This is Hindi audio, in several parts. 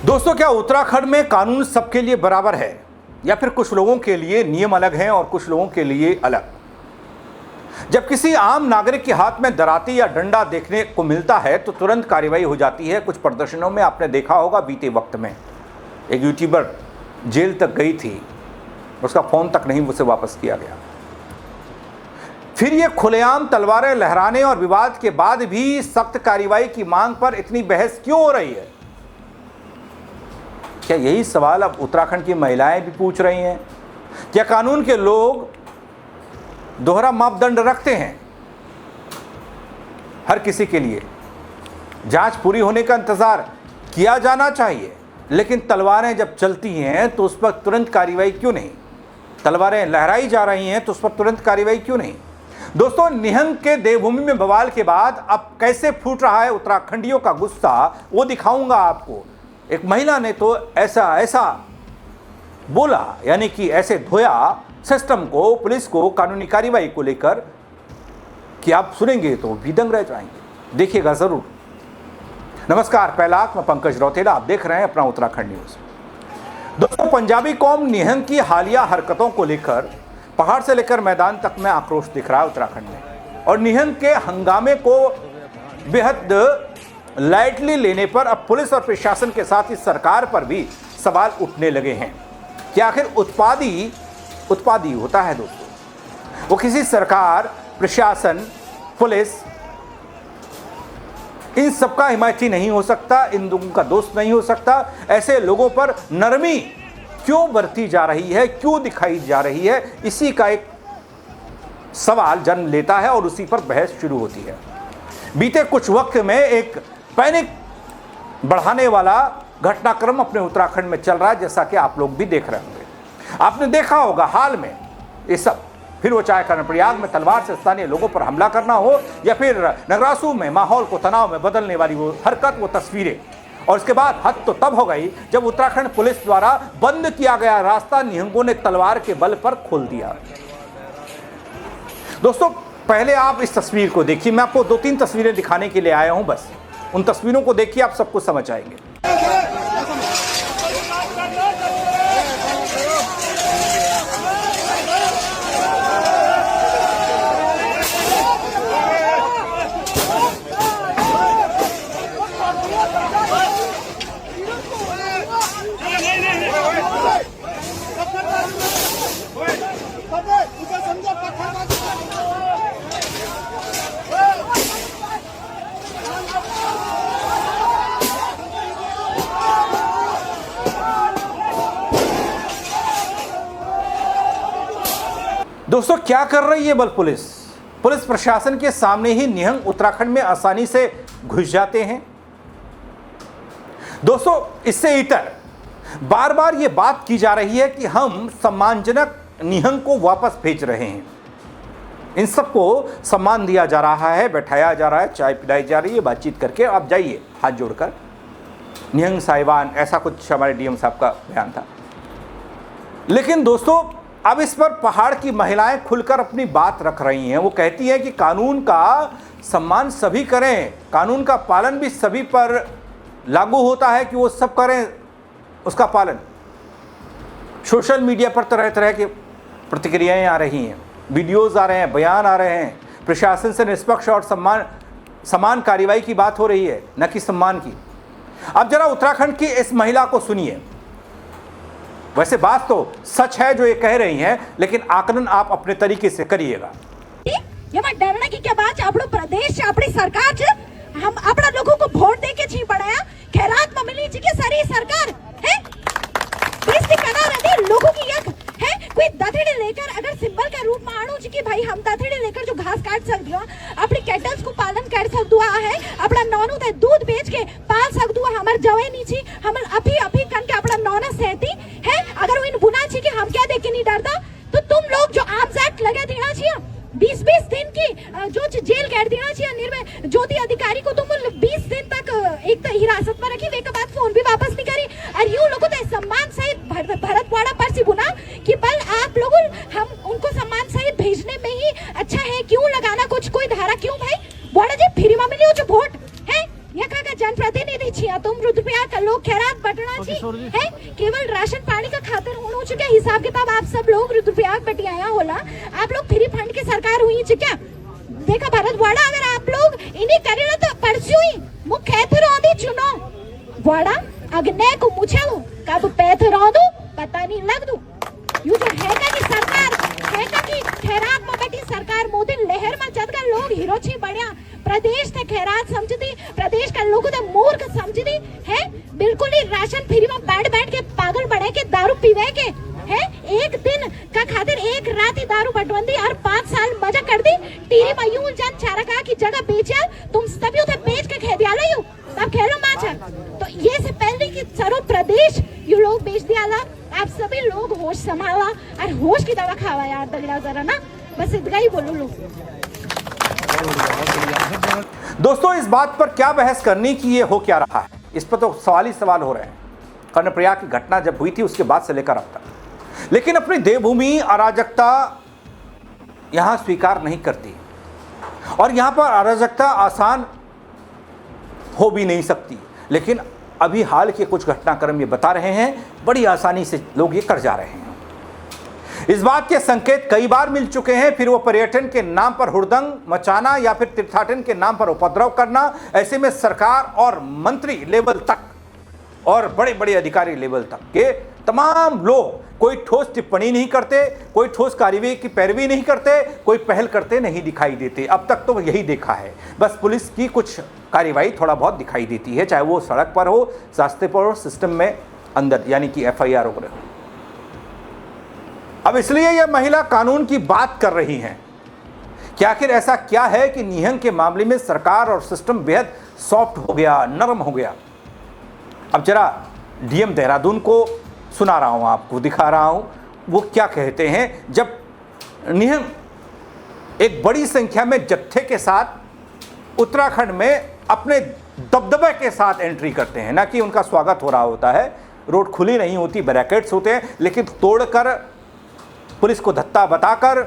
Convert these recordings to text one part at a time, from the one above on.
दोस्तों, क्या उत्तराखंड में कानून सबके लिए बराबर है या फिर कुछ लोगों के लिए नियम अलग हैं और कुछ लोगों के लिए अलग? जब किसी आम नागरिक के हाथ में दराती या डंडा देखने को मिलता है तो तुरंत कार्रवाई हो जाती है। कुछ प्रदर्शनों में आपने देखा होगा, बीते वक्त में एक यूट्यूबर जेल तक गई थी, उसका फोन तक नहीं उसे वापस किया गया। फिर ये खुलेआम तलवारें लहराने और विवाद के बाद भी सख्त कार्रवाई की मांग पर इतनी बहस क्यों हो रही है? क्या यही सवाल अब उत्तराखंड की महिलाएं भी पूछ रही हैं? क्या कानून के लोग दोहरा मापदंड रखते हैं? हर किसी के लिए जांच पूरी होने का इंतजार किया जाना चाहिए, लेकिन तलवारें जब चलती हैं तो उस पर तुरंत कार्रवाई क्यों नहीं? तलवारें लहराई जा रही हैं तो उस पर तुरंत कार्रवाई क्यों नहीं? दोस्तों, निहंग के देवभूमि में बवाल के बाद अब कैसे फूट रहा है उत्तराखंडियों का गुस्सा, वो दिखाऊंगा आपको। एक महिला ने तो ऐसा बोला, यानी कि ऐसे धोया सिस्टम को, पुलिस को, कानूनी कार्रवाई को लेकर कि आप सुनेंगे तो भी दंग रह जाएंगे। देखिएगा जरूर। नमस्कार, पहला मैं पंकज रौतेला, आप देख रहे हैं अपना उत्तराखंड न्यूज। दोस्तों, पंजाबी कौम निहंग की हालिया हरकतों को लेकर पहाड़ से लेकर मैदान तक में आक्रोश दिख रहा है उत्तराखंड में, और निहंग के हंगामे को बेहद लाइटली लेने पर अब पुलिस और प्रशासन के साथ ही सरकार पर भी सवाल उठने लगे हैं कि आखिर उत्पादी होता है दोस्तों। वो किसी सरकार, प्रशासन, पुलिस, इन सबका हिमायती नहीं हो सकता, इन लोगों का दोस्त नहीं हो सकता। ऐसे लोगों पर नरमी क्यों बरती जा रही है, क्यों दिखाई जा रही है, इसी का एक सवाल जन्म लेता है और उसी पर बहस शुरू होती है। बीते कुछ वक्त में एक पैनिक बढ़ाने वाला घटनाक्रम अपने उत्तराखंड में चल रहा है, जैसा कि आप लोग भी देख रहे होंगे। आपने देखा होगा हाल में ये सब, फिर वो चाहे कर्णप्रयाग में तलवार से स्थानीय लोगों पर हमला करना हो या फिर नगरासू में माहौल को तनाव में बदलने वाली वो हरकत, वो तस्वीरें। और इसके बाद हद तो तब हो गई जब उत्तराखंड पुलिस द्वारा बंद किया गया रास्ता निहंगों ने तलवार के बल पर खोल दिया। दोस्तों, पहले आप इस तस्वीर को देखिए। मैं आपको 2-3 तस्वीरें दिखाने के लिए आया हूं, बस उन तस्वीरों को देखिए, आप सब कुछ समझ आएंगे। दोस्तों, क्या कर रही है बल पुलिस प्रशासन के सामने ही निहंग उत्तराखंड में आसानी से घुस जाते हैं। दोस्तों, इससे इतर बार बार ये बात की जा रही है कि हम सम्मानजनक निहंग को वापस भेज रहे हैं। इन सबको सम्मान दिया जा रहा है, बैठाया जा रहा है, चाय पिलाई जा रही है, बातचीत करके आप जाइए हाथ जोड़कर, निहंग साहिबान, ऐसा कुछ हमारे डीएम साहब का बयान था। लेकिन दोस्तों, अब इस पर पहाड़ की महिलाएं खुलकर अपनी बात रख रही हैं। वो कहती हैं कि कानून का सम्मान सभी करें, कानून का पालन भी सभी पर लागू होता है कि वो सब करें उसका पालन। सोशल मीडिया पर तरह तरह की प्रतिक्रियाएं आ रही हैं, वीडियोस आ रहे हैं, बयान आ रहे हैं। प्रशासन से निष्पक्ष और समान कार्रवाई की बात हो रही है, न कि सम्मान की। अब जरा उत्तराखंड की इस महिला को सुनिए। वैसे बात तो सच है जो ये कह रही हैं, लेकिन आकलन आप अपने तरीके से करिएगा। डरने की क्या बात है? આપણો પ્રદેશ છે, આપણી સરકાર છે, हम अपना लोगों को वोट देके जी पड़ाया। खैरात में मिली जी के सारी सरकार है, इसकी कदर है लोगों की एक है। कोई दथड़ी लेकर अगर सिंबल का रूप में आणु जी कि भाई हम दथड़ी लेकर जो घास काट सकते हो, अपनी कैटल्स को पालन कर सकते हो है, अपना नौनू ते दूध बेच के पाल सकते हो, हमार जवे नीची हम अभी कन के अपना नौना सहती है। अगर वो इन बुना छी कि हम क्या देख के नहीं डरता, तो तुम लोग जो आर्म्स एक्ट लगे देना चाहिए 20-20 दिन की जो जेल कैद देना चाहिए। निर्भय ज्योति अधिकारी को तुम 20 दिन तक एक तो हिरासत में रखी, एक बाद फोन भी वापस नहीं करी। और यू लोगों तो सम्मान सहित भरतवाड़ा पर सी बुना कि बल आप लोगों हम उनको सम्मान सहित भेजने में ही अच्छा है, क्यों लगाना कुछ कोई धारा, क्यों भाई बड़ा जी फ्री में मिली जो वोट है यहाँ का जनप्रतिनिधि छिया तुम रुद्रप्रयाग का लोग खैरात बटना छी है केवल राशन पानी का खातिर होनो चुके हिसाब किताब आप सब लोग रुद्रप्रयाग बटियाया होला आप लोग फ्री फंड की सरकार हुई छी क्या देखा भारत वाड़ा अगर आप लोग इन्हीं करेला तो परसों ही मुख्य थरोंदी चुनो वाड़ा अग्ने को मुछाऊ कब पैथरोंदू पता नहीं लग दू यू जो है का की सरकार है का की खैरात में बैठी सरकार मोदी लहर में जद का लोग हीरो छी बढ़िया प्रदेश ने खैरात समझती प्रदेश का लोगों ने मूर्ख समझती है बिल्कुल ही राशन फ्री में बैठ के पागल बने के दारू पीवे के है एक दिन का खातिर एक रात ही दारू बटवंदी और 5 साल मजा कर दी टीरी मयूल जान चारका की जगह बेचा तुम सभी उधर बेच के खेदिया लो तब खेलो माचा तो ये से पहले कि सरो प्रदेश यू लोग बेच दिया ला आप सभी लोग होश संभाला और होश की दवा खावा यार दगड़ा जरा ना बस इतना ही बोलो लो। दोस्तों इस बात पर क्या बहस करनी कि ये हो क्या रहा है, इस पर तो सवाल ही सवाल हो रहे हैं। कर्णप्रयाग की घटना जब हुई थी उसके बाद से लेकर अब तक, लेकिन अपनी देवभूमि अराजकता यहां स्वीकार नहीं करती और यहां पर अराजकता आसान हो भी नहीं सकती। लेकिन अभी हाल के कुछ घटनाक्रम ये बता रहे हैं बड़ी आसानी से लोग ये कर जा रहे हैं। इस बात के संकेत कई बार मिल चुके हैं, फिर वो पर्यटन के नाम पर हुड़दंग मचाना या फिर तीर्थाटन के नाम पर उपद्रव करना। ऐसे में सरकार और मंत्री लेवल तक और बड़े बड़े अधिकारी लेवल तक के तमाम लोग कोई ठोस टिप्पणी नहीं करते, कोई ठोस कार्यवाही की पैरवी नहीं करते, कोई पहल करते नहीं दिखाई देते। अब तक तो यही देखा है, बस पुलिस की कुछ कार्यवाही थोड़ा बहुत दिखाई देती है, चाहे वो सड़क पर हो, रास्ते पर हो, सिस्टम में अंदर यानी कि FIR वगैरह हो। अब इसलिए यह महिला कानून की बात कर रही हैं कि आखिर ऐसा क्या है कि निहंग के मामले में सरकार और सिस्टम बेहद सॉफ्ट हो गया, नरम हो गया। अब जरा DM देहरादून को सुना रहा हूं, आपको दिखा रहा हूं वो क्या कहते हैं जब निहंग एक बड़ी संख्या में जत्थे के साथ उत्तराखंड में अपने दबदबे के साथ एंट्री करते हैं। ना कि उनका स्वागत हो रहा होता है, रोड खुली नहीं होती, बैरिकेड्स होते हैं, लेकिन तोड़कर पुलिस को धत्ता बताकर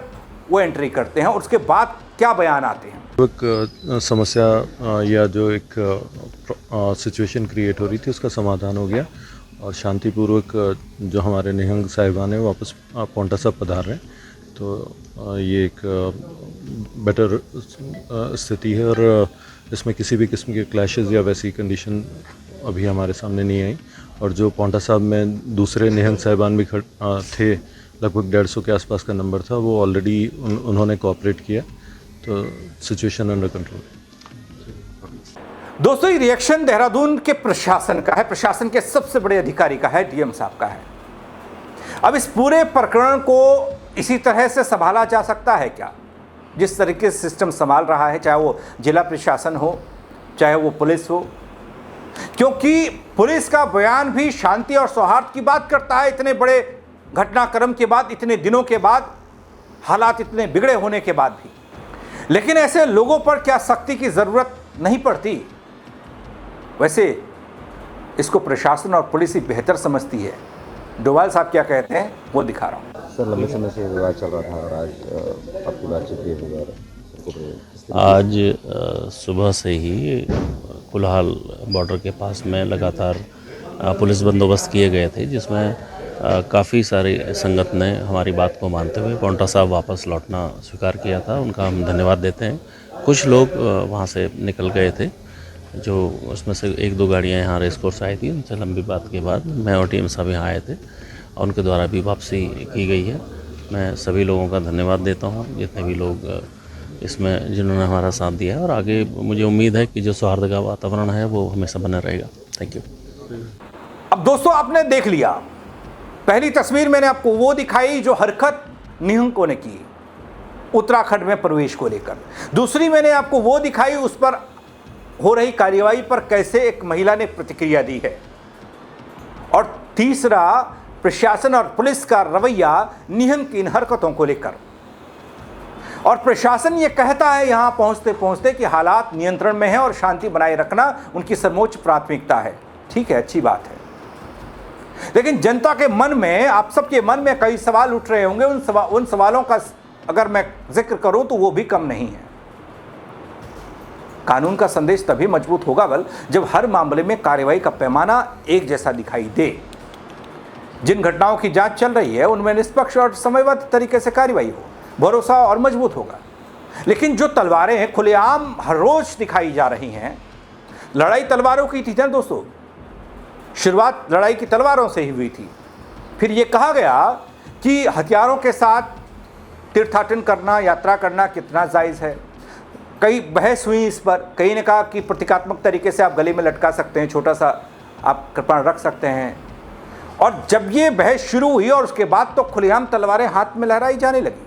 वो एंट्री करते हैं। और उसके बाद क्या बयान आते हैं। एक समस्या या जो एक सिचुएशन क्रिएट हो रही थी उसका समाधान हो गया और शांतिपूर्वक जो हमारे निहंग साहिबान हैं वापस पांवटा साहब पधार रहे हैं। तो ये एक बेटर स्थिति है और इसमें किसी भी किस्म के क्लैशेस या वैसी कंडीशन अभी हमारे सामने नहीं आई। और जो पांवटा साहब में दूसरे निहंग साहिबान भी थे, लगभग 150 के आसपास का नंबर था, वो ऑलरेडी उन्होंने कोऑपरेट किया, तो सिचुएशन अंडर कंट्रोल। दोस्तों ये रिएक्शन देहरादून के प्रशासन का है, प्रशासन के सबसे बड़े अधिकारी का है, DM साहब का है। अब इस पूरे प्रकरण को इसी तरह से संभाला जा सकता है क्या, जिस तरीके से सिस्टम संभाल रहा है, चाहे वो जिला प्रशासन हो, चाहे वो पुलिस हो। क्योंकि पुलिस का बयान भी शांति और सौहार्द की बात करता है, इतने बड़े घटनाक्रम के बाद, इतने दिनों के बाद, हालात इतने बिगड़े होने के बाद भी। लेकिन ऐसे लोगों पर क्या सख्ती की ज़रूरत नहीं पड़ती? वैसे इसको प्रशासन और पुलिस ही बेहतर समझती है। डोभाल साहब क्या कहते हैं वो दिखा रहा हूँ। सर लंबे समय से विवाद चल रहा था और आज आपकी बातचीत हुई है। आज सुबह से ही कुल्हाल बॉर्डर के पास में लगातार पुलिस बंदोबस्त किए गए थे, जिसमें काफ़ी सारे संगठन ने हमारी बात को मानते हुए पांवटा साहब वापस लौटना स्वीकार किया था। उनका हम धन्यवाद देते हैं। कुछ लोग वहाँ से निकल गए थे, जो उसमें से 1-2 गाड़ियाँ यहाँ रेस कोर्स आई थी, उनसे लंबी बात के बाद मैं और टीम साहब यहाँ आए थे और उनके द्वारा भी वापसी की गई है। मैं सभी लोगों का धन्यवाद देता हूँ, जितने भी लोग इसमें जिन्होंने हमारा साथ दिया है, और आगे मुझे उम्मीद है कि जो सौहार्द का वातावरण है वो हमेशा बना रहेगा। Thank you. अब दोस्तों आपने देख लिया, पहली तस्वीर मैंने आपको वो दिखाई जो हरकत निहंगों ने की उत्तराखंड में प्रवेश को लेकर। दूसरी मैंने आपको वो दिखाई उस पर हो रही कार्यवाही पर कैसे एक महिला ने प्रतिक्रिया दी है। और तीसरा प्रशासन और पुलिस का रवैया निहंग की इन हरकतों को लेकर। और प्रशासन ये कहता है यहाँ पहुँचते पहुँचते कि हालात नियंत्रण में है और शांति बनाए रखना उनकी सर्वोच्च प्राथमिकता है। ठीक है, अच्छी बात है, लेकिन जनता के मन में, आप सबके मन में कई सवाल उठ रहे होंगे। उन सवालों का अगर मैं जिक्र करूं तो वो भी कम नहीं है। कानून का संदेश तभी मजबूत होगा बल जब हर मामले में कार्रवाई का पैमाना एक जैसा दिखाई दे। जिन घटनाओं की जांच चल रही है उनमें निष्पक्ष और समयबद्ध तरीके से कार्रवाई हो, भरोसा और मजबूत होगा। लेकिन जो तलवारें खुलेआम हर रोज दिखाई जा रही हैं, लड़ाई तलवारों की थी ना दोस्तों, शुरुआत लड़ाई की तलवारों से ही हुई थी। फिर ये कहा गया कि हथियारों के साथ तीर्थाटन करना, यात्रा करना कितना जायज़ है। कई बहस हुई इस पर। कई ने कहा कि प्रतीकात्मक तरीके से आप गले में लटका सकते हैं, छोटा सा आप कृपाण रख सकते हैं। और जब ये बहस शुरू हुई और उसके बाद तो खुलेआम तलवारें हाथ में लहराई जाने लगी,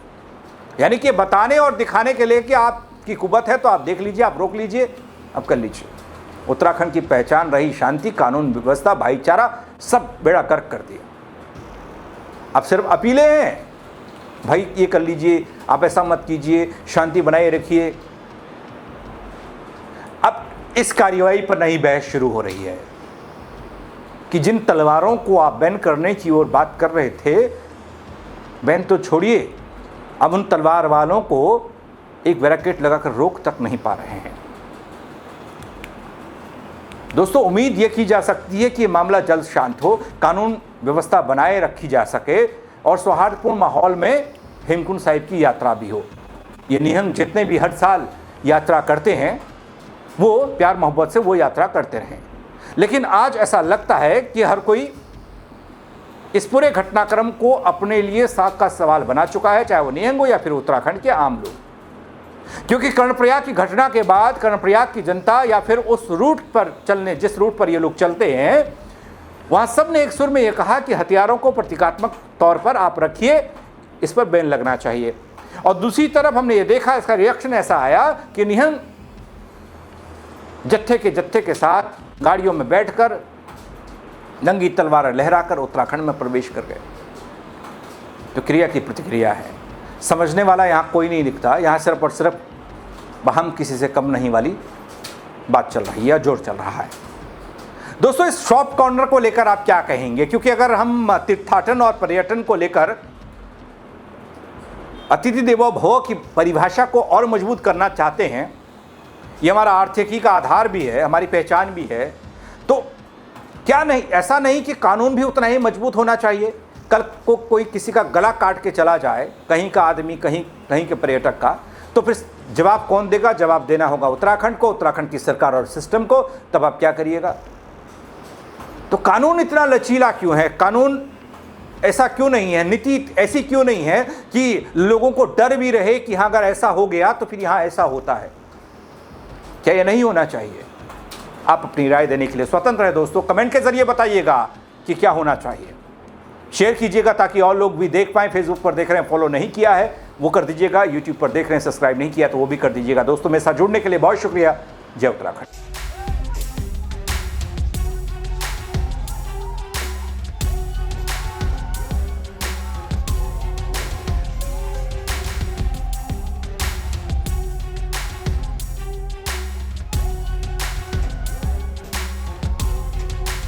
यानी कि बताने और दिखाने के लिए कि आपकी कुवत है तो आप देख लीजिए, आप रोक लीजिए, आप कर लीजिए। उत्तराखंड की पहचान रही शांति, कानून व्यवस्था, भाईचारा, सब बेड़ा गर्क कर दिया। अब सिर्फ अपीलें हैं, भाई ये कर लीजिए, आप ऐसा मत कीजिए, शांति बनाए रखिए। अब इस कार्रवाई पर नई बहस शुरू हो रही है कि जिन तलवारों को आप बैन करने की ओर बात कर रहे थे, बैन तो छोड़िए, अब उन तलवार वालों को एक बैरिकेड लगाकर रोक तक नहीं पा रहे हैं। दोस्तों, उम्मीद ये की जा सकती है कि ये मामला जल्द शांत हो, कानून व्यवस्था बनाए रखी जा सके और सौहार्दपूर्ण माहौल में हेमकुंड साहिब की यात्रा भी हो। ये निहंग जितने भी हर साल यात्रा करते हैं वो प्यार मोहब्बत से वो यात्रा करते रहें। लेकिन आज ऐसा लगता है कि हर कोई इस पूरे घटनाक्रम को अपने लिए साख का सवाल बना चुका है, चाहे वो निहंग हो या फिर उत्तराखंड के आम लोग। क्योंकि कर्णप्रयाग की घटना के बाद कर्णप्रयाग की जनता या फिर उस रूट पर चलने, जिस रूट पर ये लोग चलते हैं, वहाँ सब ने एक सुर में ये कहा कि हथियारों को प्रतीकात्मक तौर पर आप रखिए, इस पर बैन लगना चाहिए। और दूसरी तरफ हमने ये देखा, इसका रिएक्शन ऐसा आया कि निहंग जत्थे के साथ गाड़ियों में बैठकर नंगी तलवार लहराकर उत्तराखंड में प्रवेश कर गए। तो क्रिया की प्रतिक्रिया है, समझने वाला यहाँ कोई नहीं दिखता। यहाँ सिर्फ और सिर्फ हम किसी से कम नहीं वाली बात चल रही है, जोर चल रहा है। दोस्तों, इस शॉप कॉर्नर को लेकर आप क्या कहेंगे? क्योंकि अगर हम तीर्थाटन और पर्यटन को लेकर अतिथि देवो भव की परिभाषा को और मजबूत करना चाहते हैं, ये हमारा आर्थिकी का आधार भी है, हमारी पहचान भी है, तो क्या नहीं, ऐसा नहीं कि कानून भी उतना ही मजबूत होना चाहिए? कल को कोई किसी का गला काट के चला जाए, कहीं का आदमी, कहीं के पर्यटक का, तो फिर जवाब कौन देगा? जवाब देना होगा उत्तराखंड को, उत्तराखंड की सरकार और सिस्टम को। तब आप क्या करिएगा? तो कानून इतना लचीला क्यों है? कानून ऐसा क्यों नहीं है? नीति ऐसी क्यों नहीं है कि लोगों को डर भी रहे कि हाँ अगर ऐसा हो गया तो फिर यहाँ ऐसा होता है? क्या ये नहीं होना चाहिए? आप अपनी राय देने के लिए स्वतंत्र है दोस्तों। कमेंट के जरिए बताइएगा कि क्या होना चाहिए। शेयर कीजिएगा ताकि और लोग भी देख पाएं। फेसबुक पर देख रहे हैं, फॉलो नहीं किया है वो कर दीजिएगा। यूट्यूब पर देख रहे हैं, सब्सक्राइब नहीं किया तो वो भी कर दीजिएगा। दोस्तों, मेरे साथ जुड़ने के लिए बहुत शुक्रिया। जय उत्तराखंड।